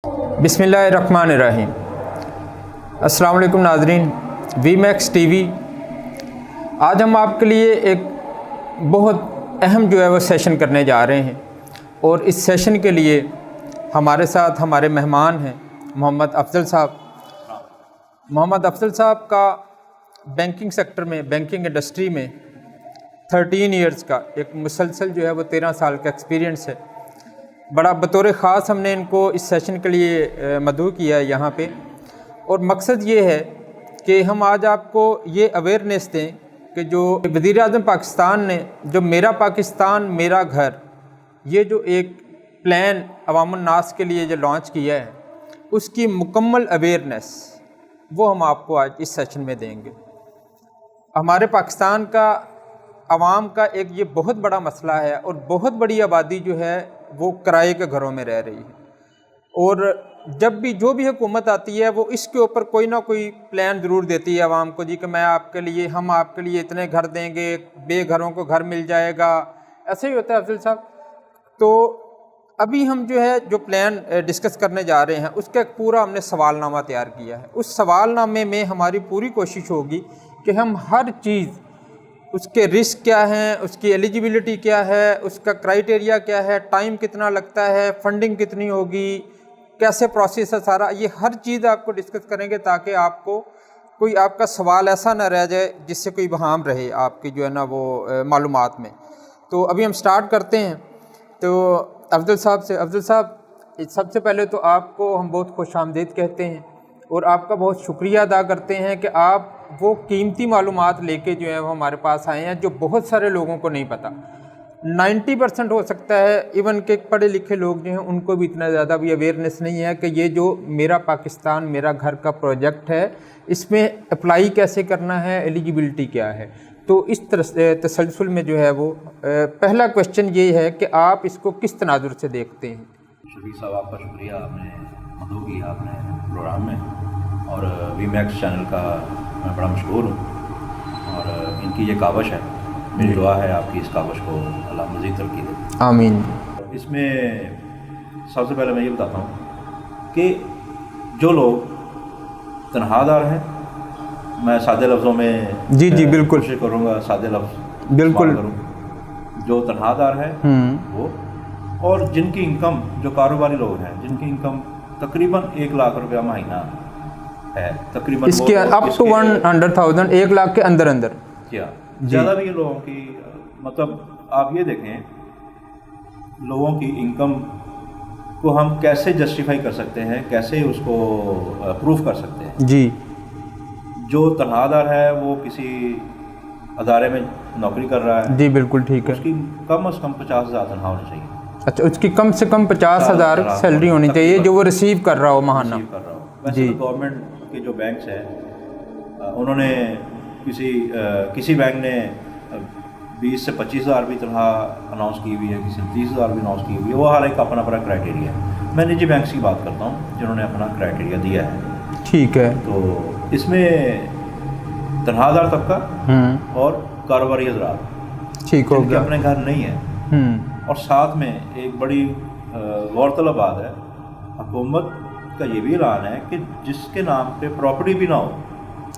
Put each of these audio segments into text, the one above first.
बिस्मिल्लाहिर्रहमानिर्रहीम। अस्सलाम वालेकुम नाज़रीन, वीमैक्स टीवी। आज हम आपके लिए एक बहुत अहम जो है वो सेशन करने जा रहे हैं और इस सेशन के लिए हमारे साथ हमारे मेहमान हैं मोहम्मद अफजल साहब। मोहम्मद अफजल साहब का बैंकिंग सेक्टर में, बैंकिंग इंडस्ट्री में 13 इयर्स का एक मुसलसल जो है वो 13 साल का एक्सपीरियंस है। बड़ा बतौर ख़ास हमने इनको इस सेशन के लिए मदऊ किया है यहाँ पे, और मकसद ये है कि हम आज आपको ये अवेयरनेस दें कि जो वज़ीर आज़म पाकिस्तान ने जो मेरा पाकिस्तान मेरा घर, ये जो एक प्लान अवामुन नास के लिए जो लॉन्च किया है, उसकी मुकम्मल अवेयरनेस वो हम आपको आज इस सेशन में देंगे। हमारे पाकिस्तान का आवाम का एक ये बहुत बड़ा मसला है और बहुत बड़ी आबादी जो है वो किराए के घरों में रह रही है, और जब भी जो भी हुकूमत आती है वो इसके ऊपर कोई ना कोई प्लान ज़रूर देती है आवाम को, जी कि हम आपके लिए इतने घर देंगे, बेघरों को घर मिल जाएगा, ऐसे ही होता है अफजल साहब। तो अभी हम जो है जो प्लान डिस्कस करने जा रहे हैं उसका एक पूरा हमने सवालनामा तैयार किया है। उस सवालनामे में हमारी पूरी कोशिश होगी कि हम हर चीज़, उसके रिस्क क्या हैं, उसकी एलिजिबिलिटी क्या है, उसका क्राइटेरिया क्या है, टाइम कितना लगता है, फंडिंग कितनी होगी, कैसे प्रोसेस है सारा, ये हर चीज़ आपको डिस्कस करेंगे ताकि आपको कोई आपका सवाल ऐसा ना रह जाए जिससे कोई वहाम रहे आपकी जो है ना वो मालूमात में। तो अभी हम स्टार्ट करते हैं। तो अफजल साहब से, अफजल साहब सबसे पहले तो आपको हम बहुत खुशामदीद कहते हैं और आपका बहुत शुक्रिया अदा करते हैं कि आप वो कीमती मालूमात लेके जो है वो हमारे पास आए हैं जो बहुत सारे लोगों को नहीं पता। 90% हो सकता है इवन के पढ़े लिखे लोग जो हैं उनको भी इतना ज़्यादा भी अवेयरनेस नहीं है कि ये जो मेरा पाकिस्तान मेरा घर का प्रोजेक्ट है इसमें अप्लाई कैसे करना है, एलिजिबिलिटी क्या है। तो इस तरह तसलसल में जो है वो पहला क्वेश्चन ये है कि आप इसको किस तनाजुर से देखते हैं। शफीक साहब, आपका शुक्रिया, आपने मदऊ किया आपने प्रोग्राम में, और वीमैक्स चैनल का मैं बड़ा मशहूर हूँ और इनकी ये कावश है, मेरी दुआ है आपकी इस कावश को अल्लाह मज़ीद तरक्की दे, आमीन। इसमें सबसे पहले मैं ये बताता हूँ कि जो लोग तनहादार हैं, मैं सादे लफ्ज़ों में जी बिल्कुल कोशिश करूँगा सादे लफ्ज़ बिल्कुल करूँ। जो तनहादार है वो, और जिनकी इनकम, जो कारोबारी लोग हैं जिनकी इनकम तकरीबन 1 लाख रुपया महीना है, तकरीबन इसके अप टू 100,000, 1 लाख के अंदर अंदर, क्या ज़्यादा भी लोगों की, मतलब आप ये देखें लोगों की इनकम को हम कैसे जस्टिफाई कर सकते हैं, कैसे उसको प्रूफ कर सकते हैं। जी, जो तनहादार है वो किसी अदारे में नौकरी कर रहा है, जी बिल्कुल ठीक है, उसकी कम से कम 50,000 तनख्वाह होनी चाहिए। अच्छा, उसकी कम से कम 50,000 सैलरी होनी चाहिए जो वो रिसीव कर रहा हो महाना। वैसे तो गवर्नमेंट के जो बैंक्स हैं उन्होंने किसी बैंक ने 20 से 25,000 भी तनख्वाह अनाउंस की हुई है, किसी ने 30,000 भी अनाउंस की हुई है। वो हर एक का अपना अपना क्राइटेरिया है। मैं निजी बैंक की बात करता हूँ जिन्होंने अपना क्राइटेरिया दिया है। ठीक है। तो इसमें तनख्वाहदार तबका और कारोबारी हज़रात, ठीक हो गया, अपने घर नहीं है। और साथ में एक बड़ी गौरतलब बात है, हुकूमत का ये भी ऐलान है कि जिसके नाम पे प्रॉपर्टी भी ना हो,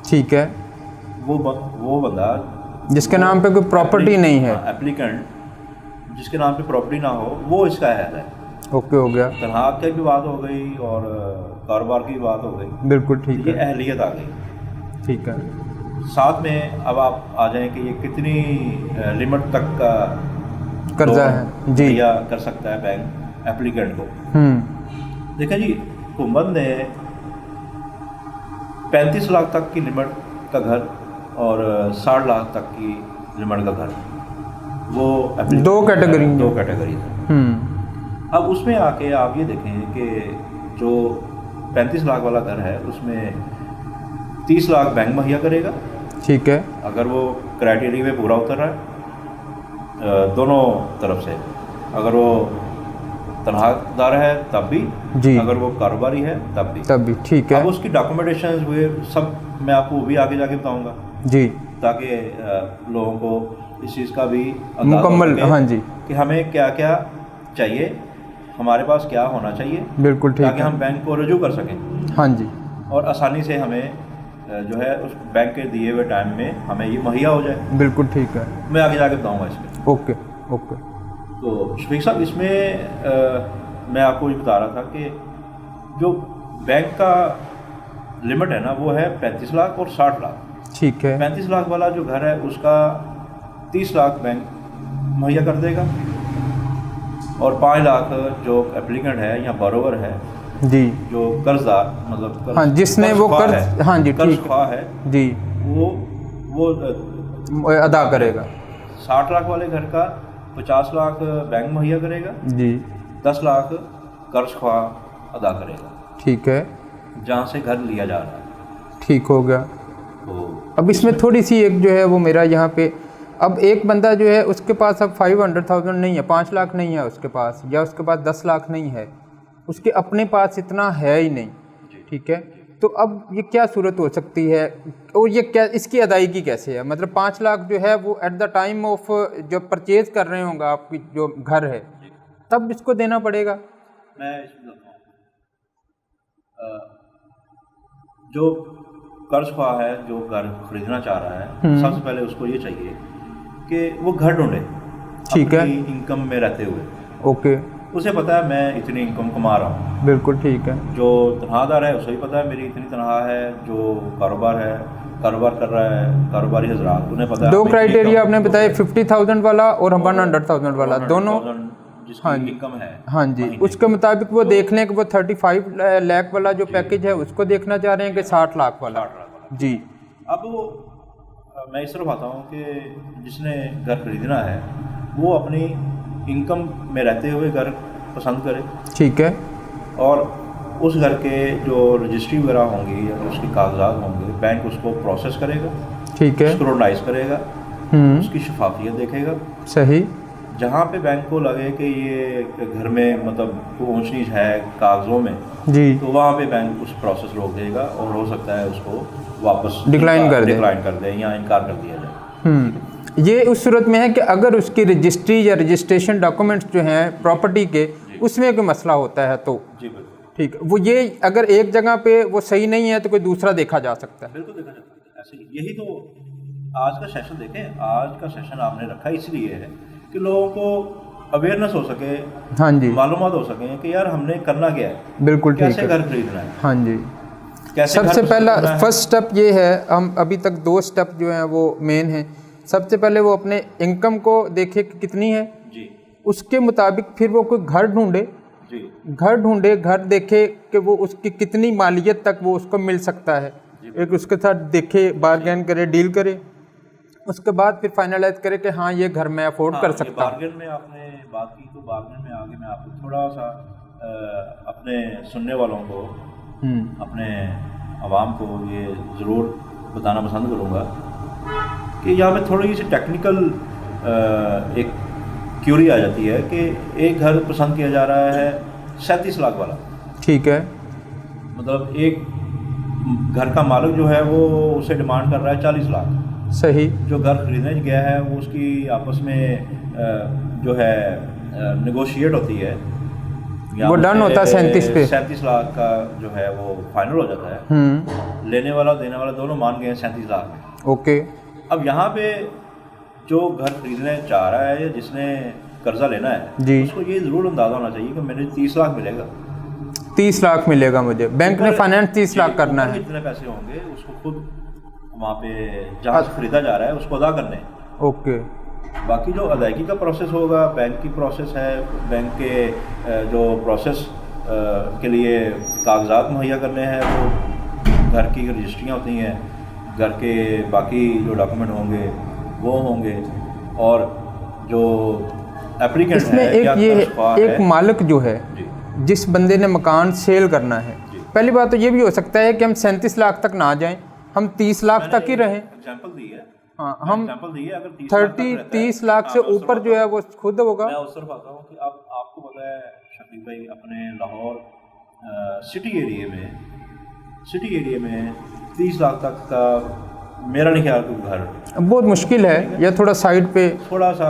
ठीक है, वो बंदा जिसके नाम पे कोई प्रॉपर्टी नहीं है, एप्लीकेंट जिसके नाम पे प्रॉपर्टी ना हो, वो इसका अहल है। ओके, हो गया। तनख्वाह की भी बात हो गई और कारोबार की भी बात हो गई, बिल्कुल ठीक है, ये अहलियत आ गई। ठीक है। साथ में अब आप आ जाएं कि ये कितनी लिमिट तक का कर्जा है जी या कर सकता है बैंक एप्लीकेंट को। देखिए जी, हुकूमत ने 35 लाख तक की लिमिट का घर और 60 लाख तक की लिमिट का घर, वो दो कैटेगरी है। अब उसमें आके आप ये देखें कि जो 35 लाख वाला घर है उसमें 30 लाख बैंक मुहैया करेगा, ठीक है, अगर वो क्राइटेरिया में पूरा उतर रहा है दोनों तरफ से। अगर वो तनख्वाहदार है तब भी जी, अगर वो कारोबारी है तब भी, ठीक है। अब उसकी डॉक्यूमेंटेशन हुए सब मैं आपको वो भी आगे जाके बताऊंगा जी, ताकि लोगों को इस चीज़ का भी मुकम्मल, हाँ जी, कि हमें क्या क्या चाहिए हमारे पास क्या होना चाहिए, बिल्कुल ठीक ताकि है। हम बैंक को रजू कर सकें हाँ जी, और आसानी से हमें जो है उस बैंक के दिए हुए टाइम में हमें ये मुहैया हो जाए। बिल्कुल ठीक है। मैं आगे जाके बताऊँगा इसमें। Okay okay. तो शफीक साहब, इसमें मैं आपको ये बता रहा था कि जो बैंक का लिमिट है ना, वो है 35 लाख और 60 लाख। ठीक है। 35 लाख वाला जो घर है उसका 30 लाख बैंक मुहैया कर देगा और 5 लाख जो एप्लीकेंट है या बोरोवर है जी, जो कर्जदार मतलब हाँ जिसने वो कर्ज, हाँ जी कर्ज ठीक ख्वाह है जी, वो अदा करेगा। 60 लाख वाले घर का 50 लाख बैंक मुहैया करेगा जी 10 लाख कर्ज ख्वाह अदा करेगा, ठीक है, जहाँ से घर लिया जा रहा है। ठीक हो गया। तो अब इसमें थोड़ी सी एक जो है वो मेरा यहाँ पे, अब एक बंदा जो है उसके पास अब 500,000 नहीं है, 5 लाख नहीं है उसके पास, या उसके पास 10 लाख नहीं है, उसके अपने पास इतना है ही नहीं, ठीक है। तो अब ये क्या सूरत हो सकती है और ये क्या, इसकी अदायगी कैसे है? मतलब 5 लाख जो है वो एट द टाइम ऑफ जब परचेज कर रहे होंगे आपकी जो घर है तब इसको देना पड़ेगा। मैं इसमें बताता हूँ, जो कर्ज ख्वाह है जो घर खरीदना चाह रहा है, सबसे पहले उसको ये चाहिए कि वो घर ढूंढे, ठीक है, इनकम में रहते हुए। ओके, उसे पता है मैं इतनी इनकम कमा रहा हूँ, बिल्कुल ठीक है। जो तनख्वाहदार है उसे भी पता है मेरी इतनी तनख्वाह है, जो कारोबार कर रहा है, कारोबारी हजरात, उन्हें पता है। 2 क्राइटेरिया आपने बताया, 50,000 वाला और 100,000 वाला, दोनों हाँ इनकम है, हाँ जी, उसके मुताबिक वो देख लें कि वो 35 लाख वाला जो पैकेज है उसको देखना चाह रहे हैं कि 60 लाख वाला जी। अब मैं इस तरफ आता हूँ कि जिसने घर खरीदना है वो अपनी इनकम में रहते हुए घर पसंद करे, ठीक है, और उस घर के जो रजिस्ट्री वगैरह होंगी या उसके कागजात होंगे, बैंक उसको प्रोसेस करेगा, ठीक है, स्क्रूटनाइज करेगा, उसकी शफाफियत देखेगा। सही, जहाँ पे बैंक को लगे कि ये घर में मतलब ऊंच नीच है कागजों में जी, तो वहाँ पे बैंक उस प्रोसेस रोक देगा और हो सकता है उसको वापस डिक्लाइन कर दे या इनकार कर दिया जाए। ये उस सूरत में है कि अगर उसकी रजिस्ट्री या रजिस्ट्रेशन डॉक्यूमेंट्स जो हैं प्रॉपर्टी के उसमें कोई मसला होता है तो जी बिल्कुल ठीक, वो ये अगर एक जगह पे वो सही नहीं है तो कोई दूसरा देखा जा सकता है। बिल्कुल देखा जा सकता है। ऐसे यही तो आज का सेशन देखें, आज का सेशन आपने रखा इसलिए है कि लोगों को अवेयरनेस हो सके, हाँ जी, मालूमात हो सके कि यार हमने करना क्या है, बिल्कुल ठीक कैसे है, घर खरीदना है, हाँ जी। कैसे सबसे घर पहला खरीदना है। फर्स्ट स्टेप ये है, हम अभी तक 2 स्टेप जो हैं वो मेन हैं। सबसे पहले वो अपने इनकम को देखे कि कितनी है जी, उसके मुताबिक फिर वो कोई घर ढूंढे, घर देखे कि वो उसकी कितनी मालियत तक वो उसको मिल सकता है, एक उसके साथ देखे, बार्गेन करे, डील करे, उसके बाद फिर फाइनलाइज करे कि हाँ ये घर मैं अफोर्ड कर सकता हूँ। बार्गेन में आपने बात की तो बार्गेन में आगे मैं आपको थोड़ा सा अपने सुनने वालों को, अपने आवाम को ये ज़रूर बताना पसंद करूँगा कि यहाँ पे थोड़ी सी टेक्निकल एक क्यूरी आ जाती है कि एक घर पसंद किया जा रहा है 37 लाख वाला, ठीक है, मतलब एक घर का मालिक जो है वो उसे डिमांड कर रहा है 40 लाख, सही, जो घर खरीदने गया है वो उसकी आपस में जो है नेगोशिएट होती है, वो डन होता है 37 लाख का जो है वो फाइनल हो जाता है। लेने वाला देने वाला दोनों मान गए हैं 37 लाख में। ओके, अब यहाँ पे जो घर खरीदने चाह रहा है या जिसने कर्जा लेना है जी, उसको ये ज़रूर अंदाज़ा होना चाहिए कि मुझे 30 लाख मिलेगा, 30 लाख मिलेगा मुझे, बैंक ने फाइनेंस 30 लाख करना है, कितने पैसे होंगे उसको खुद वहाँ पे जहाँ से खरीदा जा रहा है उसको अदा करने। ओके, बाकी जो अदायगी का प्रोसेस होगा, बैंक की प्रोसेस है, बैंक के जो प्रोसेस के लिए कागजात मुहैया करने हैं, वो घर की रजिस्ट्रियाँ होती हैं, घर के बाकी जो डॉक्यूमेंट होंगे वो होंगे, और जो एप्लीकेंट इसमें है या एक मालिक जो है जिस बंदे ने मकान सेल करना है, पहली बात तो ये भी हो सकता है कि हम 37 लाख तक ना जाएं, हम 30 लाख तक ही रहें। एग्जाम्पल दी है, हाँ, हम एग्जाम्पल दी है, अगर 30 लाख से ऊपर जो है वो खुद होगा। मैं उस तरफ आता हूँ कि अब आपको पता है शफीक भाई, अपने लाहौर सिटी एरिया में 30 लाख तक का मेरा नहीं ख्याल कोई घर बहुत मुश्किल है, या थोड़ा साइड पे थोड़ा सा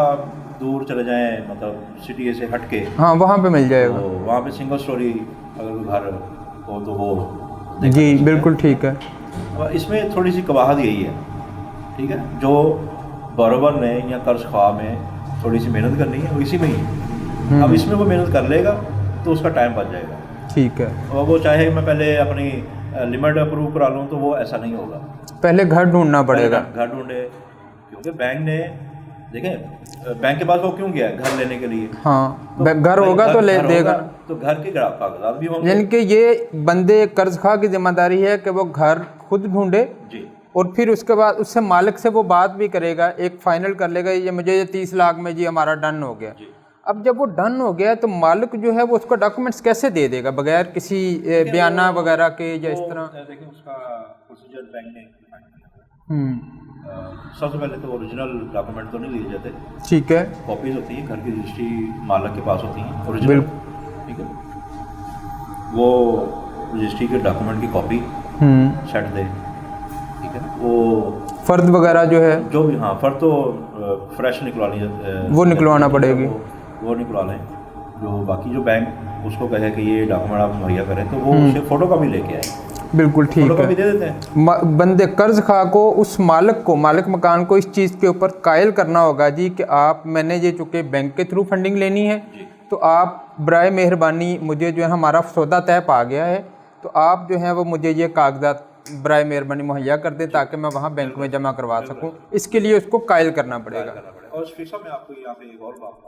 दूर चले जाएं, मतलब सिटी से हट के, हाँ वहाँ पे मिल जाएगा, तो वहाँ पे सिंगल स्टोरी अगर कोई घर हो तो वो जी बिल्कुल ठीक है। अब इसमें थोड़ी सी कवाहत यही है, ठीक है, जो बरोबर ने या कर्ज ख्वाह में थोड़ी सी मेहनत करनी है वो इसी में ही है। अब इसमें वो मेहनत कर लेगा तो उसका टाइम बच जाएगा, ठीक है। और वो चाहे मैं पहले अपनी लिमिट अप्रूव करा लूँ तो वो ऐसा नहीं होगा, पहले घर ढूंढना पड़ेगा, घर ढूंढे, क्योंकि बैंक ने देखें बैंक के पास वो क्यों गया घर लेने के लिए, हाँ तो घर होगा तो ले देगा, तो घर के कागजात भी होंगे, यानी कि ये बंदे कर्ज ख्वाह की जिम्मेदारी है कि वो घर खुद ढूंढे जी, और फिर उसके बाद उससे मालिक से वो बात भी करेगा, एक फाइनल कर लेगा ये मुझे ये 30 लाख में जी हमारा डन हो गया। अब जब वो डन हो गया तो मालिक जो है वो उसको डॉक्यूमेंट्स कैसे दे देगा बगैर किसी बयाना वगैरह के या इस तरह? देखिए उसका प्रोसीजर बैंक ने सबसे पहले तो ओरिजिनल डॉक्यूमेंट तो नहीं लिए जाते, ठीक है, कॉपीज होती है, घर की रजिस्ट्री मालिक के पास होती है ओरिजिनल, ठीक है, वो रजिस्ट्री के डॉक्यूमेंट की कॉपी सेट दे, ठीक है, वो फर्द वगैरह जो है जो भी, हाँ फर्द तो फ्रेश निकलवानी वो निकलवाना पड़ेगी, वो निकलवा लें, जो बाकी जो बैंक उसको कहे कि ये डॉक्यूमेंट आप मुहैया करें तो वो उसे फ़ोटो कॉपी लेके आए, बिल्कुल ठीक है, फ़ोटो कॉपी दे देते हैं। बंदे कर्ज ख्वाह को उस मालिक मकान को इस चीज़ के ऊपर कायल करना होगा जी कि आप मैंने ये चूँकि बैंक के थ्रू फंडिंग लेनी है तो आप बराए मेहरबानी मुझे जो है हमारा सौदा तय पा गया है तो आप जो है वो मुझे ये कागजात बराए मेहरबानी मुहैया कर दें ताकि मैं वहाँ बैंक में जमा करवा सकूँ, इसके लिए उसको कायल करना पड़ेगा। और स्पेशल में आपको यहाँ पे एक और बात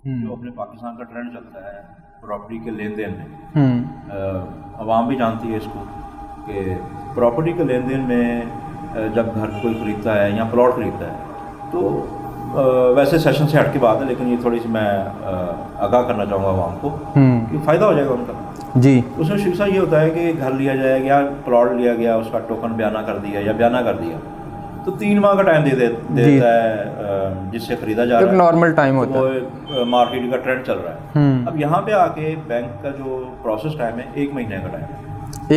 जो अपने पाकिस्तान का ट्रेंड चलता है प्रॉपर्टी के लेन देन में, आवाम भी जानती है इसको कि प्रॉपर्टी के लेन देन में जब घर कोई खरीदता है या प्लॉट खरीदता है तो वैसे सेशन से हट के बात है, लेकिन ये थोड़ी सी मैं आगाह करना चाहूँगा आवाम को कि फ़ायदा हो जाएगा उनका जी। उसमें शिक्षा ये होता है कि घर लिया जाएगा या प्लॉट लिया गया, उसका टोकन बयाना कर दिया या बयाना कर दिया तो 3 माह का टाइम देता है जिससे खरीदा जा रहा है, नॉर्मल टाइम होता है, वो मार्केट का ट्रेंड चल रहा है। अब यहाँ पे आके बैंक का जो प्रोसेस टाइम है 1 महीने का टाइम है,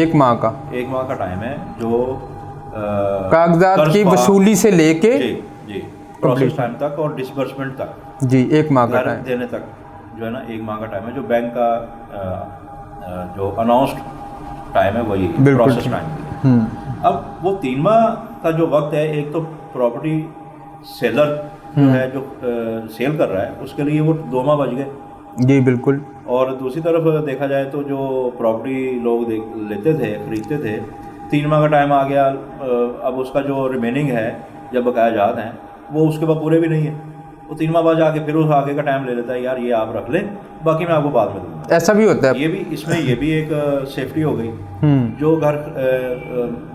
1 माह का टाइम है जो कागजात की वसूली से लेके जी प्रोसेस टाइम तक और डिसबर्समेंट तक जी 1 माह का टाइम देने तक जो है ना 1 माह का टाइम है, जो बैंक का जो अनाउंस्ड टाइम है वही प्रोसेस टाइम। अब वो 3 माह का जो वक्त है, एक तो प्रॉपर्टी सेलर जो है जो सेल कर रहा है उसके लिए वो 2 माह बच गए जी बिल्कुल, और दूसरी तरफ देखा जाए तो जो प्रॉपर्टी लोग लेते थे खरीदते थे 3 माह का टाइम आ गया, अब उसका जो रिमेनिंग है जब बकाया जात हैं वो उसके बाद पूरे भी नहीं है, वो 3 माह बाद जाके फिर उस आगे का टाइम ले लेता है, यार ये आप रख लें बाकी मैं आपको बाद में दूँगा, ऐसा भी होता है। ये भी इसमें ये भी एक सेफ्टी हो गई, जो घर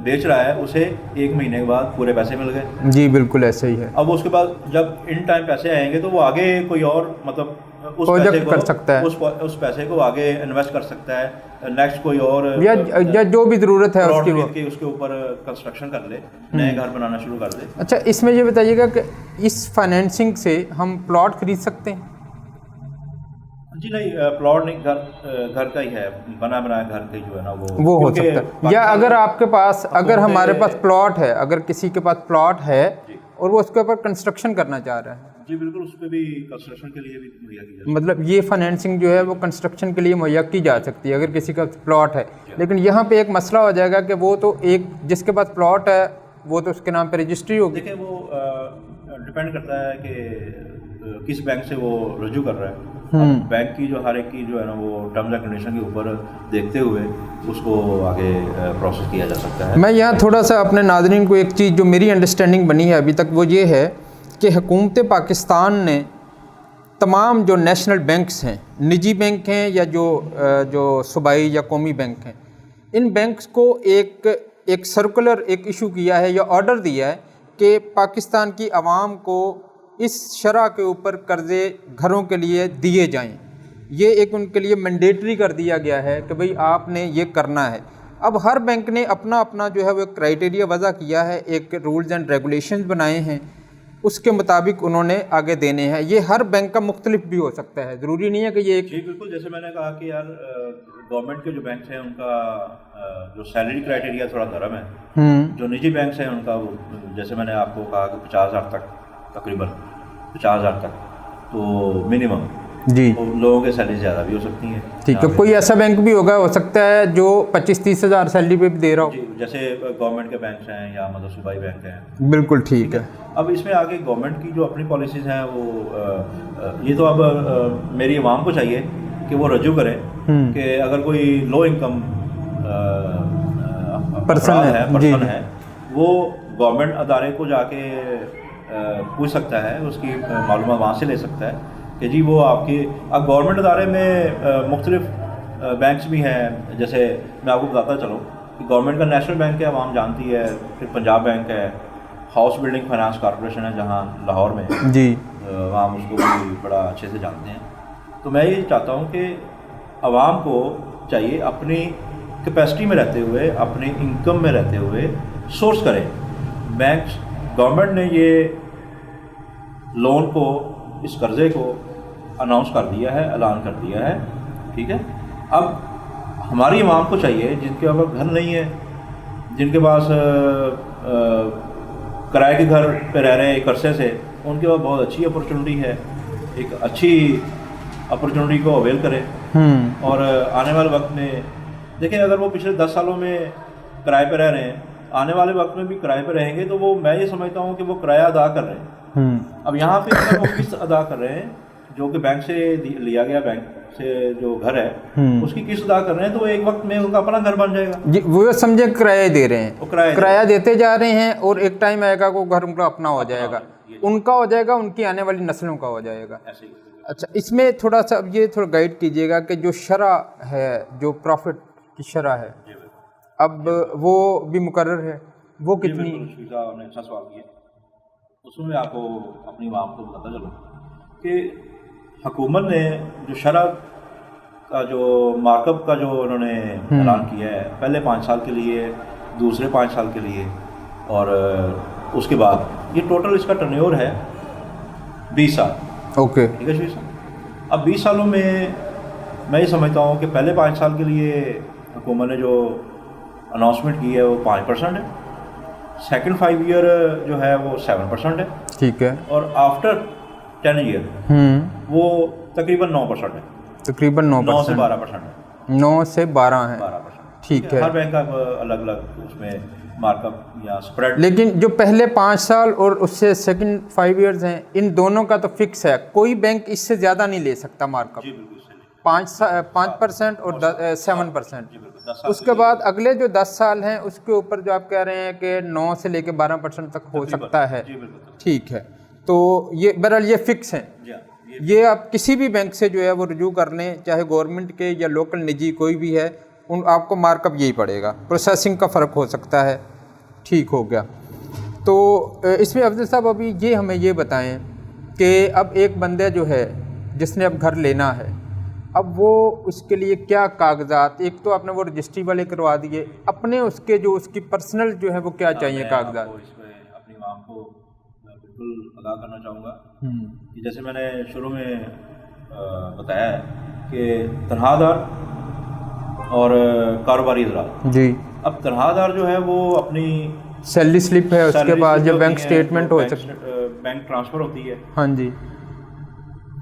बेच रहा है उसे 1 महीने के बाद पूरे पैसे मिल गए जी बिल्कुल ऐसे ही है। अब उसके बाद जब इन टाइम पैसे आएंगे तो वो आगे कोई और मतलब उस पैसे को कर सकता है, उस पैसे को आगे इन्वेस्ट कर सकता है, नेक्स्ट कोई और या जो भी ज़रूरत है उसके ऊपर कंस्ट्रक्शन कर ले, नए घर बनाना शुरू कर दे। अच्छा इसमें ये बताइएगा कि इस फाइनेंसिंग से हम प्लॉट खरीद सकते हैं? जी नहीं, प्लॉट नहीं, घर का ही है, बना बनाया घर का जो है ना वो हो सकता है, या अगर आपके पास अगर हमारे पास प्लॉट है, अगर किसी के पास प्लॉट है और वो उसके ऊपर कंस्ट्रक्शन करना चाह रहा है जी बिल्कुल उस पर भी कंस्ट्रक्शन के लिए भी मुहैया की जाती है, मतलब ये फाइनेंसिंग जो है वो कंस्ट्रक्शन के लिए मुहैया की जा सकती है अगर किसी का प्लॉट है। लेकिन यहाँ पे एक मसला हो जाएगा कि वो तो एक जिसके पास प्लॉट है वो तो उसके नाम पे रजिस्ट्री होगी। देखिए वो डिपेंड करता है कि किस बैंक से वो रजू कर रहा है, बैंक की जो हर एक की जो है ना वो टर्म्स एंड कंडीशन के ऊपर देखते हुए उसको आगे प्रोसेस किया जा सकता है। मैं यहाँ थोड़ा सा अपने नाज़रीन को एक चीज़ जो मेरी अंडरस्टैंडिंग बनी है अभी तक वो ये है कि हुकूमत पाकिस्तान ने तमाम जो नेशनल बैंक्स हैं, निजी बैंक हैं या जो सूबाई या कौमी बैंक हैं, इन बैंक्स को एक सर्कुलर एक इशू किया है या ऑर्डर दिया है कि पाकिस्तान की आवाम को इस शरह के ऊपर कर्ज़े घरों के लिए दिए जाएं। ये एक उनके लिए मैंडेटरी कर दिया गया है कि भाई आपने ये करना है। अब हर बैंक ने अपना अपना जो है वो क्राइटेरिया वज़ा किया है, एक रूल्स एंड रेगुलेशंस बनाए हैं, उसके मुताबिक उन्होंने आगे देने हैं। ये हर बैंक का मुख्तलिफ भी हो सकता है, ज़रूरी नहीं है कि ये एक जी बिल्कुल, जैसे मैंने कहा कि यार गवर्नमेंट के जो बैंक हैं उनका जो सैलरी क्राइटेरिया थोड़ा नरम है, जो निजी बैंक हैं उनका जैसे मैंने आपको कहा कि 50,000 तक, तकरीबन 50,000 तक तो मिनिमम जी, तो लोगों के सैलरी ज़्यादा भी हो सकती हैं। ठीक है। कोई ऐसा बैंक भी होगा, हो सकता है जो 25-30 हज़ार सैलरी पे भी दे रहा हो? जी, जैसे गवर्नमेंट के बैंक हैं या मतलब सूबाई बैंक हैं। बिल्कुल ठीक है। अब इसमें आगे गवर्नमेंट की जो अपनी पॉलिसीज़ हैं वो ये तो अब मेरी आवाम को चाहिए कि वो रजू करें कि अगर कोई लो इनकम पर्सन है वो गवर्नमेंट अदारे को जाके पूछ सकता है, उसकी मालूमात वहाँ से ले सकता है कि जी वो आपकी। अब गवर्नमेंट अदारे में मुख्तलिफ बैंक्स भी हैं। जैसे मैं आपको बताता चलूँ कि गवर्नमेंट का नेशनल बैंक है, आवाम जानती है, फिर पंजाब बैंक है, हाउस बिल्डिंग फाइनेंस कॉरपोरेशन है जहाँ लाहौर में जी, आवाम उसको भी बड़ा अच्छे से जानते हैं। तो मैं ये चाहता हूँ कि आवाम को चाहिए अपनी कैपेसिटी में रहते हुए, अपनी इनकम में रहते हुए सोर्स करें। बैंक गवर्नमेंट ने ये लोन को, इस कर्ज़े को अनाउंस कर दिया है, ऐलान कर दिया है, ठीक है। अब हमारी आवाम को चाहिए जिनके पास घर नहीं है, जिनके पास किराए के घर पे रह रहे हैं एक अरसे से, उनके पास बहुत अच्छी अपॉर्चुनिटी है, एक अच्छी अपॉर्चुनिटी को अवेल करें। और आने वाले वक्त में देखिए, अगर वो पिछले 10 सालों में किराए पे रह रहे हैं, आने वाले वक्त में भी किराए पे रहेंगे, तो वो मैं ये समझता हूँ कि वो किराया अदा कर रहे हैं। अब यहाँ पे अगर वो किस्त अदा कर रहे हैं जो कि बैंक से लिया गया, बैंक से जो घर है उसकी किस्त अदा कर रहे हैं, तो एक वक्त में उनका अपना घर बन जाएगा जी। वो समझे किराया दे रहे हैं, वो किराया देते जा रहे हैं, और एक टाइम आएगा वो घर उनका अपना हो जाएगा, उनका हो जाएगा, उनकी आने वाली नस्लों का हो जाएगा। ऐसे ही। अच्छा, इसमें थोड़ा सा अब ये थोड़ा गाइड कीजिएगा कि जो शरह है, जो प्रॉफिट की शरह है, अब वो भी मुकर्रर है, वो कितनी? आपने अच्छा सवाल किया। उसमें मैं आपको अपनी आवाम को बताता चलूँ कि हुकूमत ने जो शरह का जो मार्कअप का जो उन्होंने ऐलान किया है, पहले 5 साल के लिए, दूसरे 5 साल के लिए, और उसके बाद ये टोटल इसका टर्नओवर है 20 साल। ओके, ठीक है। 20 साल। अब 20 सालों में मैं ये समझता हूँ कि पहले 5 साल के लिए हुकूमत ने जो अनाउंसमेंट की है वो 5% है, सेकंड 5 ईयर जो है वो 7% है, ठीक है, और आफ्टर 10 ईयर वो तकरीबन 9% है, तकरीबन 9 से 12% है, 9 से 12 है, 12%। ठीक है। हर बैंक का अलग अलग उसमें मार्कअप या स्प्रेड। लेकिन जो पहले 5 साल और उससे सेकंड 5 इयर्स हैं, इन दोनों का तो फिक्स है, कोई बैंक इससे ज़्यादा नहीं ले सकता मार्कअप। जी बिल्कुल सही। 5% और 7%। उसके बाद अगले जो 10 साल हैं उसके ऊपर जो आप कह रहे हैं कि 9 से लेकर 12% तक हो सकता है, ठीक है। तो ये बहरहाल ये फिक्स हैं, ये आप किसी भी बैंक से जो है वो रुजू कर लें, चाहे गवर्नमेंट के या लोकल निजी कोई भी है, उन आपको मार्कअप यही पड़ेगा, प्रोसेसिंग का फ़र्क हो सकता है, ठीक हो गया। तो इसमें अफजल साहब अभी ये हमें ये बताएं कि अब एक बंदा जो है जिसने अब घर लेना है, अब वो उसके लिए क्या कागजात, एक तो आपने वो रजिस्ट्री वाले करवा दिए, अपने उसके जो उसकी पर्सनल जो है वो क्या चाहिए कागजात? इसमें अपनी माम को बिल्कुल अदा करना चाहूँगा कि जैसे मैंने शुरू में बताया है कि तनख्वाहदार और कारोबारी हज़रात जी, अब तनख्वाहदार जो है वो अपनी सैलरी स्लिप है, उसके बाद जो बैंक स्टेटमेंट हो सकती है, बैंक ट्रांसफ़र होती है, हाँ जी,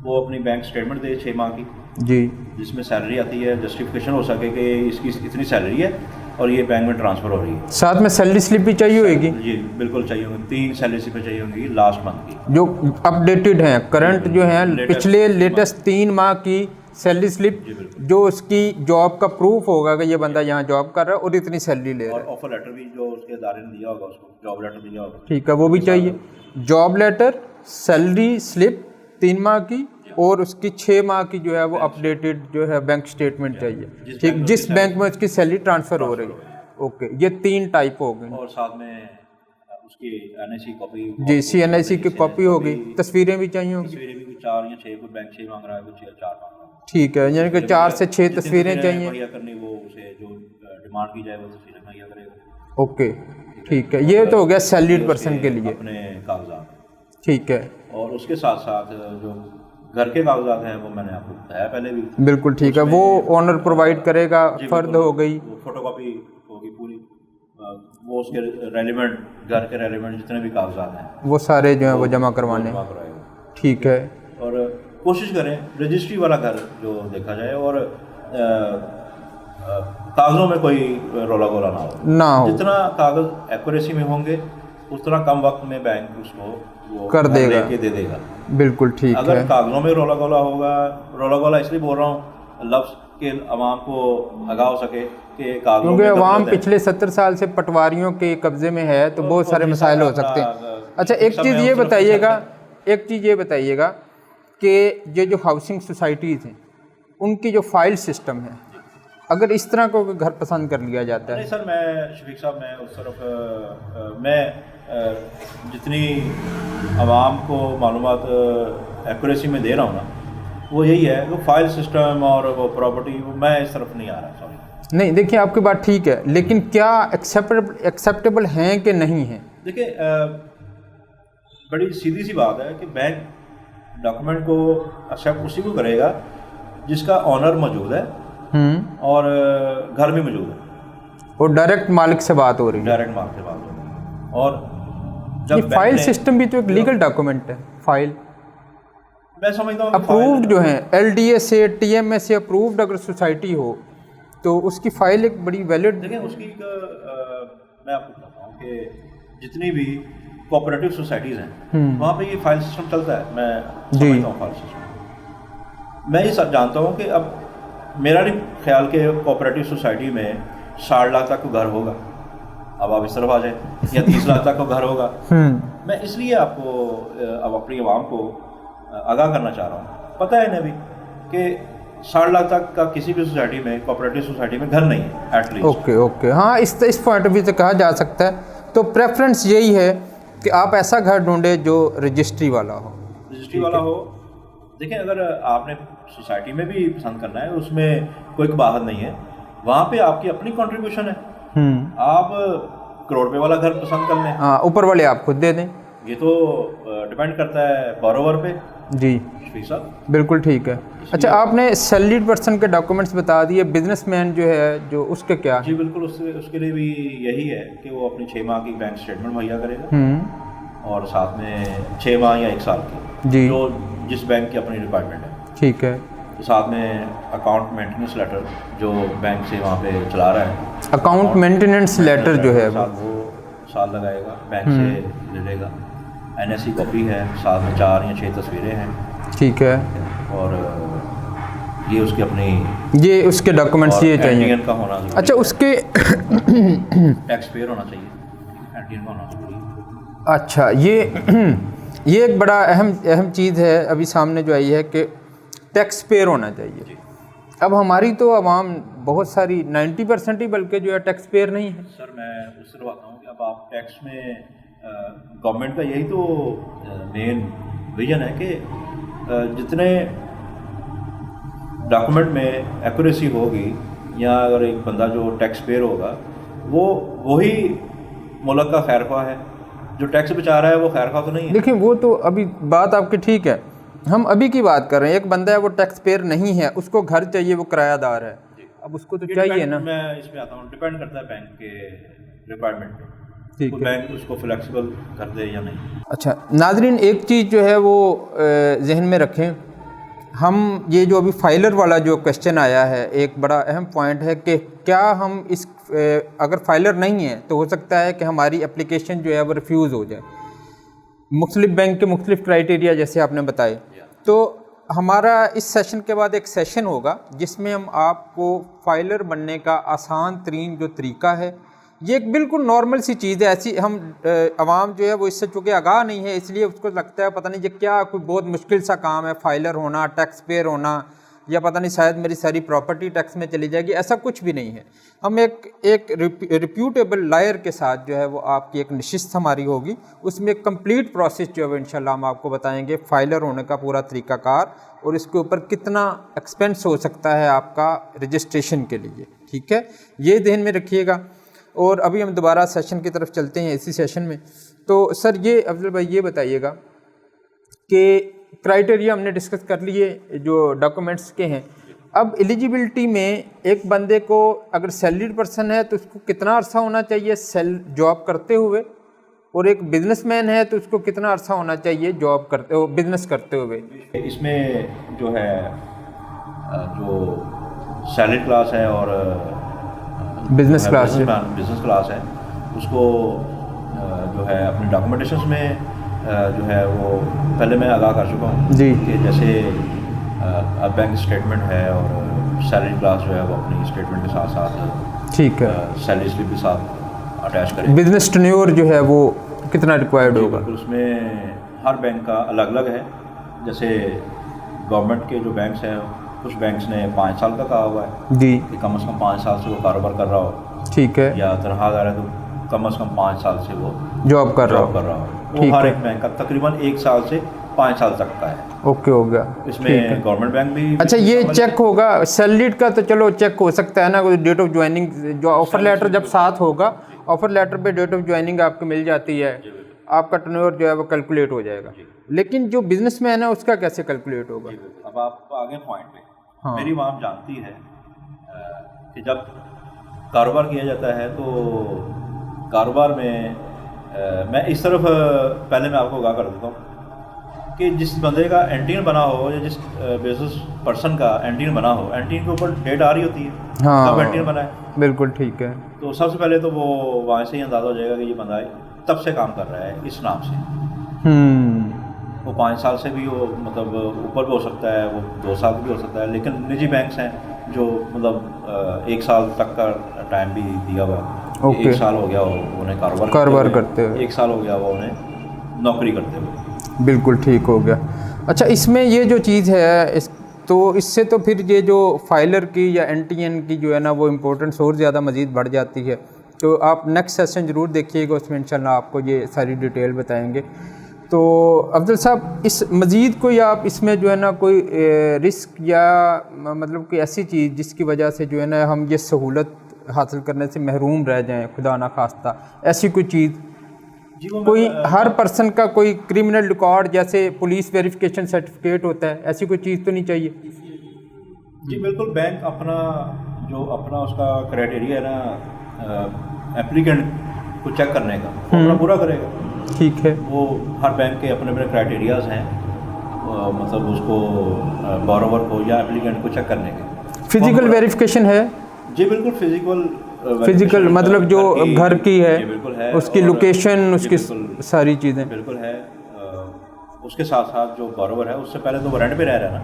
वो अपनी बैंक स्टेटमेंट दे 6 माह की, जी, जिसमें सैलरी आती है, जस्टिफिकेशन हो सके कि इसकी इतनी सैलरी है और ये बैंक में ट्रांसफ़र हो रही है। साथ में सैलरी स्लिप भी चाहिए होगी? जी बिल्कुल चाहिए होंगी, 3 सैलरी स्लिपें चाहिए होंगी लास्ट मंथ की, जो अपडेटेड हैं, करंट जो हैं, पिछले लेटेस्ट 3 माह की सैलरी स्लिप, जो उसकी जॉब का प्रूफ होगा कि ये बंदा यहाँ जॉब कर रहा है और इतनी सैलरी ले रहा है, और ऑफर लेटर भी जो उसके इदारे ने दिया होगा उसको, जॉब लेटर दिया होगा, ठीक है, वो भी चाहिए। जॉब लेटर, सैलरी स्लिप 3 माह की, और उसकी 6 माह की जो है वो अपडेटेड जो है बैंक स्टेटमेंट चाहिए, ठीक, जिस बैंक में उसकी सैलरी ट्रांसफ़र हो रही है। ओके, ये 3 टाइप हो गए, और साथ में उसकी NIC कॉपी, जी, CNIC की कॉपी हो गई, तस्वीरें भी चाहिए होंगी, तस्वीरें भी कुछ 4 या 6, कोई बैंक 6 मांग रहा है, कुछ 4 मांग रहा है, ठीक है, यानी कि 4 से 6 तस्वीरें चाहिए मुहैया करनी, वो उसे जो डिमांड की जाए वो तस्वीरें मुहैया करेगा। ओके, ठीक है, ये तो हो गया सैलरीड पर्सन के लिए, अपने कागजात, ठीक है। और उसके साथ साथ जो घर के कागजात हैं वो मैंने आपको बताया पहले भी, बिल्कुल ठीक है, वो ओनर प्रोवाइड करेगा, फर्द हो गई, फोटोकॉपी होगी पूरी, वो उसके रेलिवेंट घर के रेलिवेंट जितने भी कागजात हैं वो सारे जो है वो जमा करवाने, ठीक है। और कोशिश करें रजिस्ट्री वाला घर जो देखा जाए, और कागज़ों में कोई रोला गोला ना हो। जितना कागज़ एक्यूरेसी में होंगे उतना कम वक्त में बैंक उसको वो कर देगा, लेके दे देगा। बिल्कुल ठीक है। अगर कागज़ों में रोला गोला होगा, रोला गोला इसलिए बोल रहा हूँ लफ्ज़ के अवाम को आगा हो सके कि कागज़ों, क्योंकि अवाम पिछले 70 साल से पटवारियों के कब्जे में है, तो बहुत सारे मसाइल हो सकते हैं। अच्छा, एक चीज़ ये बताइएगा कि ये जो हाउसिंग सोसाइटीज़ हैं उनकी जो फाइल सिस्टम है, अगर इस तरह को घर पसंद कर लिया जाता है। नहीं सर, मैं शफीक साहब, मैं उस तरफ मैं जितनी आवाम को मालूमात एक्यूरेसी में दे रहा हूँ ना, वो यही है, वो फाइल सिस्टम और वो प्रॉपर्टी, मैं इस तरफ नहीं आ रहा। सॉरी, नहीं, देखिए आपकी बात ठीक है, लेकिन क्या एक्सेप्टेबल हैं कि नहीं हैं? देखिए, बड़ी सीधी सी बात है कि बैंक डॉक्यूमेंट को एक्सेप्ट उसी को करेगा जिसका ऑनर मौजूद है और घर भी मौजूद है, और डायरेक्ट मालिक से बात हो रही है। डायरेक्ट मालिक से बात हो रही है। और जब फाइल सिस्टम भी तो एक लीगल डॉक्यूमेंट है। फाइल मैं समझता हूँ अप्रूव्ड जो है LDA से, TMA से अप्रूव्ड अगर सोसाइटी हो तो उसकी फाइल एक बड़ी वैलिड। देखिए, उसकी मैं आपको बताता हूँ कि जितनी भी कोऑपरेटिव सोसाइटीज़ हैं वहाँ पे ये फाइल सिस्टम चलता है। मैं समझता हूँ फाइल सिस्टम। मैं ये सब जानता हूँ कि अब मेरा नहीं ख्याल कि कोऑपरेटिव सोसाइटी में 60 लाख तक का घर होगा। अब आप इस तरफ आ जाए, या 30 लाख तक का घर होगा। मैं इसलिए आपको अब अपनी आवाम को आगाह करना चाह रहा हूँ। पता है ना भी कि 60 लाख तक का किसी भी सोसाइटी में, कोऑपरेटिव सोसाइटी में घर नहीं है एटलीस्ट। ओके हाँ, इस पॉइंट ऑफ व्यू से कहा जा सकता है। तो प्रेफरेंस यही है कि आप ऐसा घर ढूंढे जो रजिस्ट्री वाला हो। रजिस्ट्री वाला हो। देखिए, अगर आपने सोसाइटी में भी पसंद करना है, उसमें कोई कबाहत नहीं है, वहाँ पे आपकी अपनी कंट्रीब्यूशन है। आप करोड़ रुपए वाला घर पसंद कर लें, हाँ, ऊपर वाले आप खुद दे दें। ये तो डिपेंड करता है बोरोवर पे। जी साहब, बिल्कुल ठीक है। अच्छा, आपने सैलरीड पर्सन के डॉक्यूमेंट्स बता दिए, बिजनेसमैन जो है जो उसके क्या? जी बिल्कुल, उसके लिए भी यही है कि वो अपनी 6 माह की बैंक स्टेटमेंट मुहैया करेगा और साथ में 6 माह या 1 साल की, जी, जो जिस बैंक की अपनी रिक्वायरमेंट है। ठीक है। तो साथ में अकाउंट मेंटेनेंस लेटर जो बैंक से वहाँ पे चला रहा है, अकाउंट मेंटेनेंस लेटर जो है वो साल लगाएगा, बैंक से ले लेगा। NSE कॉपी है, साथ में 4 या 6 तस्वीरें हैं। ठीक है। और ये उसकी अपनी, ये उसके डॉक्यूमेंट्स ये चाहिए का होना। अच्छा, उसके टैक्स पेयर होना चाहिए, एंटीएन का होना चाहिए। अच्छा, ये एक बड़ा अहम चीज़ है अभी सामने जो आई है कि टैक्स पेयर होना चाहिए। अब हमारी तो आवाम बहुत सारी 90% ही बल्कि जो है टैक्स पेयर नहीं है। सर, मैं उससे बात हूँ कि अब आप टैक्स में गवर्नमेंट का यही तो मेन विजन है कि जितने डॉक्यूमेंट में एक्यूरेसी होगी, या अगर एक बंदा जो टैक्स पेयर होगा वो वही मुल्क का खैरख्वाह है। जो टैक्स बचा रहा है वो खैरख्वाह तो नहीं है। देखिए, वो तो अभी बात आपकी ठीक है, हम अभी की बात कर रहे हैं। एक बंदा है वो टैक्स पेयर नहीं है, उसको घर चाहिए, वो किरायादार है, अब उसको तो चाहिए ना। मैं इसमें आता हूँ, डिपेंड करता है बैंक के रिक्वायरमेंट पे, ठीक है, बैंक उसको फ्लेक्सिबल कर दे या नहीं। अच्छा नाजरीन, एक चीज़ जो है वो जहन में रखें, हम ये जो अभी फाइलर वाला जो क्वेश्चन आया है, एक बड़ा अहम पॉइंट है कि क्या हम इस अगर फाइलर नहीं है तो हो सकता है कि हमारी एप्लीकेशन जो है वो रिफ्यूज़ हो जाए। मुख्तलिफ बैंक के मुख्तलिफ क्राइटेरिया जैसे आपने बताए, तो हमारा इस सेशन के बाद एक सेशन होगा जिसमें हम आपको फाइलर बनने का आसान तरीन जो तरीका है, ये एक बिल्कुल नॉर्मल सी चीज़ है। ऐसी हम आवाम जो है वो इससे चूँकि आगाह नहीं है, इसलिए उसको लगता है पता नहीं ये क्या कोई बहुत मुश्किल सा काम है, फाइलर होना, टैक्स पेयर होना, या पता नहीं शायद मेरी सारी प्रॉपर्टी टैक्स में चली जाएगी। ऐसा कुछ भी नहीं है। हम एक रिप्यूटेबल लायर के साथ जो है वो आपकी एक नशिस्त हमारी होगी, उसमें एक कंप्लीट प्रोसेस जो है वो इंशाल्लाह हम आपको बताएंगे, फाइलर होने का पूरा तरीकाकार और इसके ऊपर कितना एक्सपेंस हो सकता है आपका रजिस्ट्रेशन के लिए। ठीक है, ये ध्यान में रखिएगा। और अभी हम दोबारा सेशन की तरफ चलते हैं, इसी सेशन में। तो सर ये अफजल भाई ये बताइएगा कि क्राइटेरिया हमने डिस्कस कर लिए जो डॉक्यूमेंट्स के हैं। अब एलिजिबिलिटी में एक बंदे को अगर सैलरीड पर्सन है तो उसको कितना अरसा होना चाहिए जॉब करते हुए, और एक बिजनेसमैन है तो उसको कितना अरसा होना चाहिए जॉब करते हो, बिजनेस करते हुए? इसमें जो है जो सैलरी क्लास है और बिजनेस क्लास है उसको जो है अपने डॉक्यूमेंटेशन में जो है वो पहले मैं आगाह कर चुका हूँ जी कि जैसे बैंक स्टेटमेंट है और सैलरी क्लास जो है वो अपनी स्टेटमेंट के साथ साथ ठीक है सैलरी स्लिप के साथ अटैच करें। बिजनेस टेन्योर जो है वो कितना रिक्वायर्ड होगा? उसमें हर बैंक का अलग अलग है। जैसे गवर्नमेंट के जो बैंक्स हैं कुछ बैंक्स ने 5 साल का कहा हुआ है जी कि कम से कम 5 साल से वो कारोबार कर रहा हो, ठीक है, या तनख्वाहदार है तो कम से कम 5 साल से वो जॉब कर रहा हो। वो हर एक बैंक का तकरीबन 1 साल से 5 साल तक का है। ओके हो गया। इसमें गवर्नमेंट बैंक भी अच्छा ये चेक होगा सैलरीड का तो चलो चेक हो सकता है ना, डेट ऑफ ज्वाइनिंग जो ऑफर लेटर जब साथ होगा, ऑफर लेटर पे डेट ऑफ ज्वाइनिंग आपको मिल जाती है, आपका टर्नओवर जो है वो कैलकुलेट हो जाएगा। लेकिन जो बिजनेसमैन है उसका कैसे कैलकुलेट होगा? अब आप आगे पॉइंट पे हाँ। मेरी माम जानती है कि जब कारोबार किया जाता है तो कारोबार में मैं इस तरफ पहले मैं आपको आगाह कर देता हूँ कि जिस बंदे का एंटीन बना हो या जिस बिजनेस पर्सन का एंटीन बना हो, एंटीन के ऊपर डेट आ रही होती है हाँ, तब एंटीन बना है। बिल्कुल ठीक है। तो सबसे पहले तो वो वहाँ से ही अंदाज़ा हो जाएगा कि ये बंदा तब से काम कर रहा है इस नाम से। वो 5 साल से भी वो मतलब ऊपर भी हो सकता है, वो 2 साल भी हो सकता है। लेकिन निजी बैंक्स हैं जो मतलब 1 साल तक का टाइम भी दिया हुआ है। 1 साल हो गया वो उन्हें कारोबार करते हुए, 1 साल हो गया वो उन्हें नौकरी करते हुए। बिल्कुल ठीक हो गया। अच्छा इसमें ये जो चीज़ है तो इससे तो फिर ये जो फाइलर की या एनटीएन की जो है ना वो इम्पोर्टेंस और ज़्यादा मज़ीद बढ़ जाती है। तो आप नेक्स्ट सेशन ज़रूर देखिएगा, उसमें इंशाल्लाह आपको ये सारी डिटेल बताएंगे। तो अफजल साहब इस मज़ीद कोई आप इसमें जो है ना कोई रिस्क या मतलब कोई ऐसी चीज़ जिसकी वजह से जो है ना हम ये सहूलत हासिल करने से महरूम रह जाएं, खुदा ना खास्ता, ऐसी कोई चीज़? कोई हर पर्सन का कोई क्रिमिनल रिकॉर्ड जैसे पुलिस वेरिफिकेशन सर्टिफिकेट होता है, ऐसी कोई चीज़ तो नहीं चाहिए? जी बिल्कुल, बैंक अपना उसका क्राइटेरिया है ना एप्लीकेंट को चेक करने का अपना पूरा करेगा। ठीक है, वो हर बैंक के अपने अपने क्राइटेरियाज हैं मतलब उसको बोरोवर को या एप्लीकेंट को चेक करने के। फिजिकल वेरिफिकेशन है? जी बिल्कुल, फिजिकल मतलब जो घर की है उसकी लोकेशन, उसकी सारी चीज़ें बिल्कुल है। उसके साथ साथ जो बोरोवर है उससे पहले तो वो रेंट पे रह रहा है ना,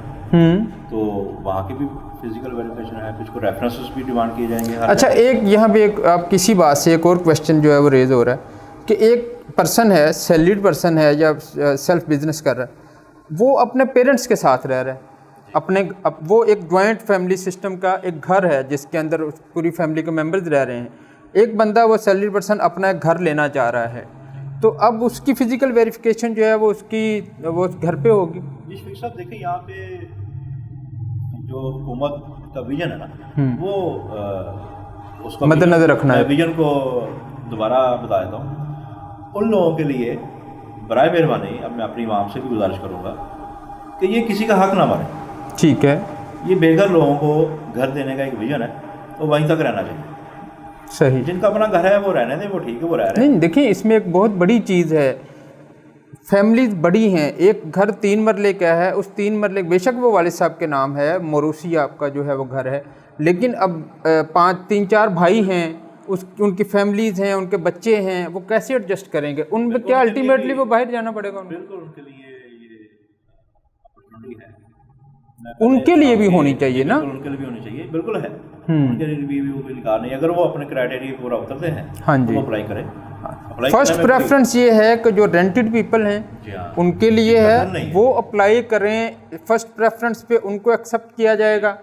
तो वहाँ की भी फिजिकल वेरिफिकेशन है, कुछ को रेफरेंसेस भी डिमांड किए जाएंगे। अच्छा एक यहाँ पे एक आप किसी बात से एक और क्वेश्चन जो है वो रेज हो रहा है कि एक पर्सन है, सैलरीड पर्सन है या सेल्फ बिजनेस कर रहा है, वो अपने पेरेंट्स के साथ रह रहा है, वो एक जॉइंट फैमिली सिस्टम का एक घर है जिसके अंदर पूरी फैमिली के मेंबर्स रह रहे हैं। एक बंदा वो सैलरी पर्सन अपना एक घर लेना चाह रहा है, तो अब उसकी फ़िज़िकल वेरिफिकेशन जो है वो वो घर पे होगी। जी साहब देखिए, यहाँ पे जो हुकूमत का विजन है ना वो उसको मद्देनजर रखना है। विजन को दोबारा बता देता हूँ उन लोगों के लिए, बराए मेहरबानी अब मैं अपनी आवाम से भी गुजारिश करूँगा कि ये किसी का हक ना मारे। ठीक है, ये बेघर लोगों को घर देने का एक विजन है, तो वहीं तक रहना चाहिए। सही, जिनका अपना घर है वो रहने दें, वो ठीक है, वो रह रहे हैं। नहीं देखिए इसमें एक बहुत बड़ी चीज़ है, फैमिलीज बड़ी हैं, एक घर 3 मरले का है, उस 3 मरले बेशक वो वालिद साहब के नाम है, मोरूसी आपका जो है वो घर है, लेकिन अब 3-4 भाई हैं, उनकी फैमिलीज़ हैं, उनके बच्चे हैं, वो कैसे एडजस्ट करेंगे? उन क्या अल्टीमेटली वो बाहर जाना पड़ेगा उनको? बिल्कुल, उनके लिए ये अपॉर्चुनिटी है, उनके लिए भी होनी चाहिए ना, उनके लिए भी होनी चाहिए, बिल्कुल है। उनके लिए भी वो लिखा नहीं, अगर वो अपने क्राइटेरिया पूरा उतरते हैं हाँ जी, तो वो अप्लाई करें। फर्स्ट प्रेफरेंस ये है कि जो रेंटेड पीपल हैं उनके लिए है, वो अप्लाई करें, फर्स्ट प्रेफरेंस पे उनको एक्सेप्ट किया जाएगा।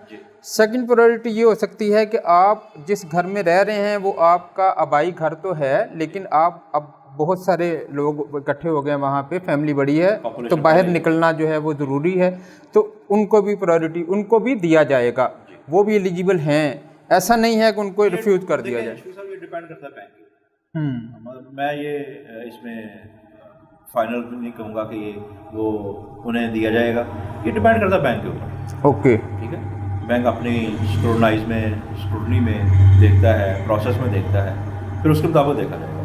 सेकंड प्रायोरिटी ये हो सकती है कि आप जिस घर में रह रहे हैं वो आपका आबाई घर तो है, लेकिन आप अब बहुत सारे लोग इकट्ठे हो गए वहाँ पे, फैमिली बड़ी है, तो बाहर निकलना जो है वो ज़रूरी है, तो उनको भी प्रायोरिटी उनको भी दिया जाएगा, वो भी एलिजिबल हैं। ऐसा नहीं है कि उनको रिफ्यूज़ कर दिया जाए। ये डिपेंड करता है बैंक पे। मैं ये इसमें फाइनल नहीं कहूँगा कि ये वो उन्हें दिया जाएगा, ये डिपेंड करता है बैंक के ऊपर। ओके, ठीक है, बैंक अपनी स्क्रूटनी में देखता है, प्रोसेस में देखता है, फिर उसके मुताबिक देखा जाएगा।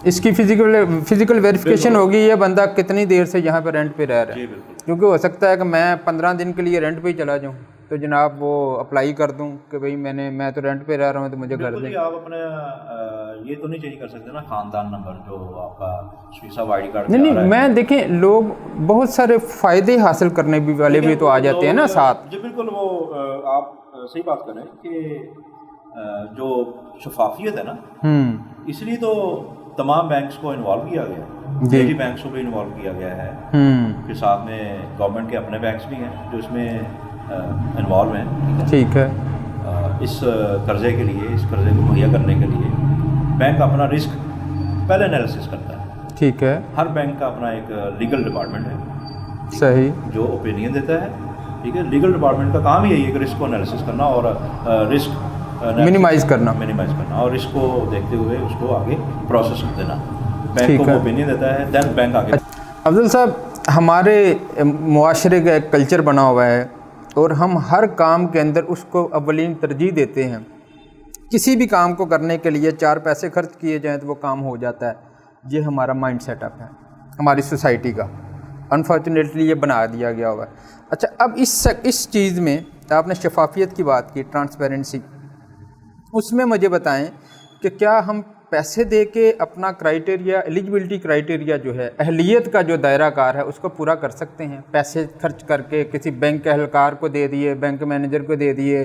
इसकी फिजिकल वेरिफिकेशन होगी ये बंदा कितनी देर से यहाँ पे रेंट पे रह रहा है, क्योंकि हो सकता है कि मैं 15 दिन के लिए रेंट पे ही चला जाऊँ तो जनाब वो अप्लाई कर दूं कि भाई मैं तो रेंट पे रह रहा हूँ तो मुझे घर दें। आप अपने ये तो नहीं चेंज कर सकते ना खानदान नंबर जो आपका वीसा आईडी कार्ड। नहीं मैं देखें लोग बहुत सारे फ़ायदे हासिल करने भी वाले भी तो आ जाते हैं ना साथ। जी बिल्कुल, वो आप सही बात करें कि जो शफाफियत है ना, इसलिए तो तमाम बैंक्स को इन्वॉल्व किया गया है, निजी बैंक्स को भी इन्वॉल्व किया गया है, फिर साथ में गवर्नमेंट के अपने बैंक्स भी हैं जो इसमें इन्वॉल्व हैं। ठीक है। इस कर्ज़े के लिए, इस कर्ज़े को मुहैया करने के लिए बैंक अपना रिस्क पहले एनालिसिस करता है। ठीक है। हर बैंक का अपना एक लीगल डिपार्टमेंट है, सही, जो ओपिनियन देता है। ठीक है, लीगल डिपार्टमेंट का काम ही यही है कि रिस्क को एनालिसिस करना और रिस्क मिनिमाइज़ करना और रिस्क को देखते हुए उसको आगे प्रोसेस कर देना। बैंक को ओपिनियन देता है, देन बैंक आगे। अफजल साहब, हमारे मुआशरे का एक कल्चर बना हुआ है और हम हर काम के अंदर उसको अव्वलीन तरजीह देते हैं। किसी भी काम को करने के लिए 4 पैसे खर्च किए जाएं तो वो काम हो जाता है। ये हमारा माइंड सेटअप है हमारी सोसाइटी का, अनफॉर्चुनेटली ये बना दिया गया हुआ है। अच्छा, अब इस चीज़ में आपने शफाफियत की बात की, ट्रांसपेरेंसी, उसमें मुझे बताएं कि क्या हम पैसे दे के अपना क्राइटेरिया, एलिजिबिलिटी क्राइटेरिया जो है, अहलियत का जो दायरा कार है उसको पूरा कर सकते हैं? पैसे खर्च करके किसी बैंक के एहलकार को दे दिए, बैंक मैनेजर को दे दिए,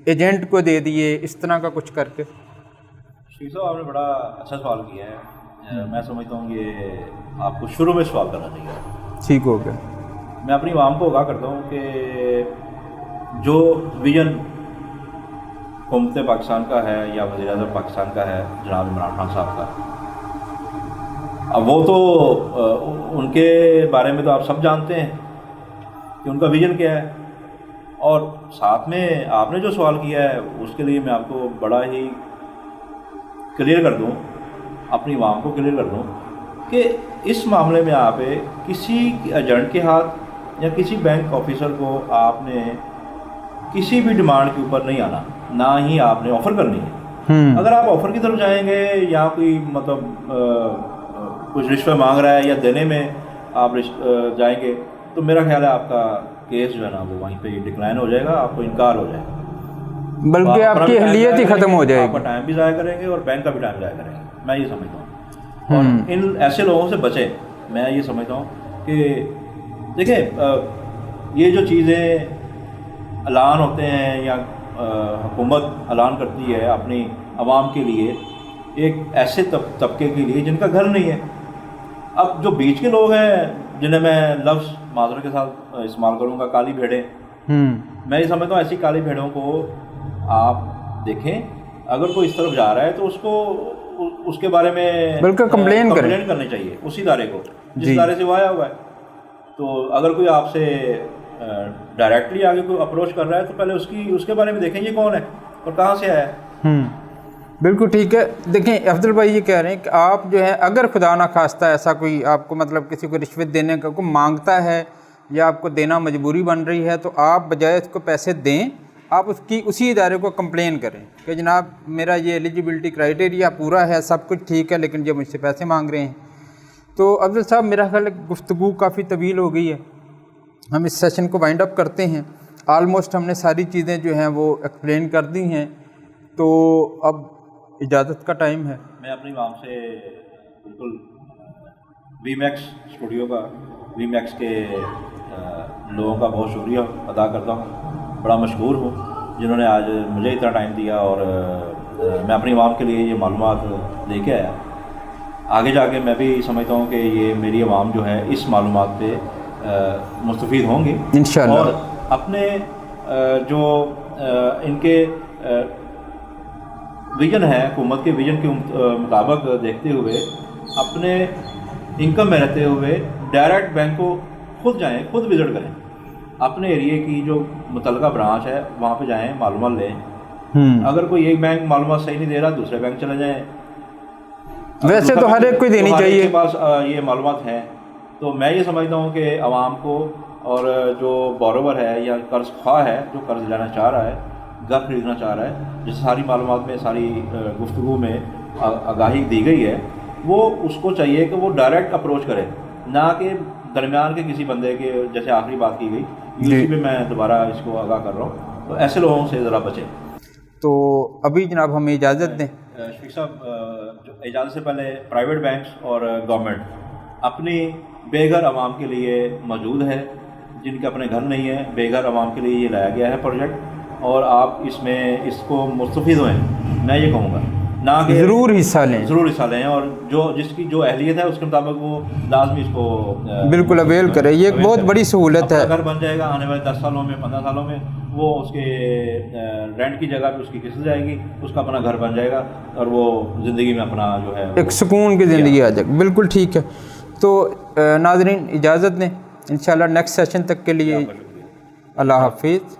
एजेंट को दे दिए, इस तरह का कुछ करके। शीख साहब, आपने बड़ा अच्छा सवाल किया है। मैं समझता हूँ ये आपको शुरू में सवाल करना चाहिए। ठीक हो गया। मैं अपनी आवाम को आगाह करता हूँ कि जो विजन हुकूमत पाकिस्तान का है या वज़ीर आज़म पाकिस्तान का है जनाब इमरान खान साहब का, अब वो तो उनके बारे में तो आप सब जानते हैं कि उनका विजन क्या है। और साथ में आपने जो सवाल किया है उसके लिए मैं आपको बड़ा ही क्लियर कर दूं, अपनी आवाम को क्लियर कर दूं कि इस मामले में आप किसी एजेंट के हाथ या किसी बैंक ऑफिसर को आपने किसी भी डिमांड के ऊपर नहीं आना, ना ही आपने ऑफ़र करनी है। अगर आप ऑफ़र की तरफ जाएंगे या कोई मतलब कुछ रिश्वत मांग रहा है या देने में आप जाएंगे तो मेरा ख्याल है आपका केस जो है ना वो वहीं पे डिक्लाइन हो जाएगा, आपको इनकार हो जाएगा, बल्कि आपकी अहलियत ही ख़त्म हो जाएगी। आपका टाइम भी ज़ाया करेंगे और बैंक का भी टाइम ज़ाया करेंगे। मैं ये समझता हूँ और इन ऐसे लोगों से बचें। मैं ये समझता हूँ कि देखिए, ये जो चीज़ें ऐलान होते हैं या हुकूमत ऐलान करती है अपनी आवाम के लिए, एक ऐसे तबके के लिए जिनका घर नहीं है। अब जो बीच के लोग हैं जिन्हें मैं लफ्ज़ माजरे के साथ इस्तेमाल करूँगा, काली भेड़ें, मैं ये समझता हूँ ऐसी काली भेड़ों को आप देखें, अगर कोई इस तरफ जा रहा है तो उसको उसके बारे में बिल्कुल कंप्लेन करनी चाहिए उसी इदारे को जिस इदारे से वो आया हुआ है। तो अगर कोई आपसे डायरेक्टली आगे कोई अप्रोच कर रहा है तो पहले उसके बारे में देखें ये कौन है और कहाँ से आया है। बिल्कुल ठीक है। देखें, अफजल भाई ये कह रहे हैं कि आप जो है अगर खुदा ना खास्ता ऐसा कोई आपको मतलब किसी को रिश्वत देने का को मांगता है या आपको देना मजबूरी बन रही है तो आप बजाय उसको पैसे दें, आप उसी इदारे को कंप्लेन करें कि जनाब मेरा ये एलिजिबिलिटी क्राइटेरिया पूरा है, सब कुछ ठीक है, लेकिन ये मुझसे पैसे मांग रहे हैं। तो अफजल साहब, मेरा ख्याल है गुफ्तगू काफ़ी तवील हो गई है, हम इस सेशन को वाइंड अप करते हैं। आलमोस्ट हमने सारी चीज़ें जो हैं वो एक्सप्लेन कर दी हैं, तो अब इजाज़त का टाइम है। मैं अपनी आवाम से बिल्कुल वीमैक्स स्टूडियो का, वीमैक्स के लोगों का बहुत शुक्रिया अदा करता हूँ। बड़ा मशहूर हूँ जिन्होंने आज मुझे इतना टाइम दिया और मैं अपनी आवाम के लिए ये मालूमात लेके आया। आगे जाके मैं भी समझता हूँ कि ये मेरी आवाम जो है इस मालूमात पे मुस्तफ़ीद होंगे इंशाअल्लाह, और अपने जो इनके विजन है, हुकूमत के विजन के मुताबिक देखते हुए अपने इनकम में रहते हुए डायरेक्ट बैंक को खुद जाएं, खुद विज़िट करें, अपने एरिए की जो मुतलका ब्रांच है वहाँ पे जाएं, मालूमात लें। अगर कोई एक बैंक मालूमात सही नहीं दे रहा दूसरे बैंक चले जाएं। वैसे तो हर एक को देनी चाहिए, के पास ये मालूमात हैं। तो मैं ये समझता हूँ कि आवाम को और जो बोरोवर है या कर्ज ख्वाह है जो कर्ज लेना चाह रहा है, घर खरीदना चाह रहा है, जिस सारी मालूमात में, सारी गुफ्तगू में आगाही दी गई है, वो उसको चाहिए कि वो डायरेक्ट अप्रोच करे, ना कि दरमियान के किसी बंदे के, जैसे आखिरी बात की गई, इसी पे मैं दोबारा इसको आगाह कर रहा हूँ, तो ऐसे लोगों से ज़रा बचें। तो अभी जनाब हमें इजाज़त दें। शफीक साहब, जो इजाज़त से पहले प्राइवेट बैंक्स और गवर्नमेंट अपनी बेघर आवाम के लिए मौजूद है, जिनके अपने घर नहीं है, बेघर आवाम के लिए ये लाया गया है प्रोजेक्ट, और आप इसमें इसको मुस्तफ़ीद हों, मैं ये कहूँगा, ना कि ज़रूर हिस्सा लें, ज़रूर हिस्सा लें, और जो जिसकी जो अहलियत है उसके मुताबिक वो लाजमी इसको बिल्कुल अवेल करें। ये एक बहुत बड़ी सहूलत है। घर बन जाएगा आने वाले 10 सालों में, 15 सालों में, वो उसके रेंट की जगह पे उसकी किस्त जाएगी, उसका अपना घर बन जाएगा, और वो ज़िंदगी में अपना जो है एक सुकून की ज़िंदगी आ जाएगी। बिल्कुल ठीक है। तो नाज़रीन इजाज़त दें, इंशाल्लाह नेक्स्ट सेशन तक के लिए अल्लाह हाफिज़।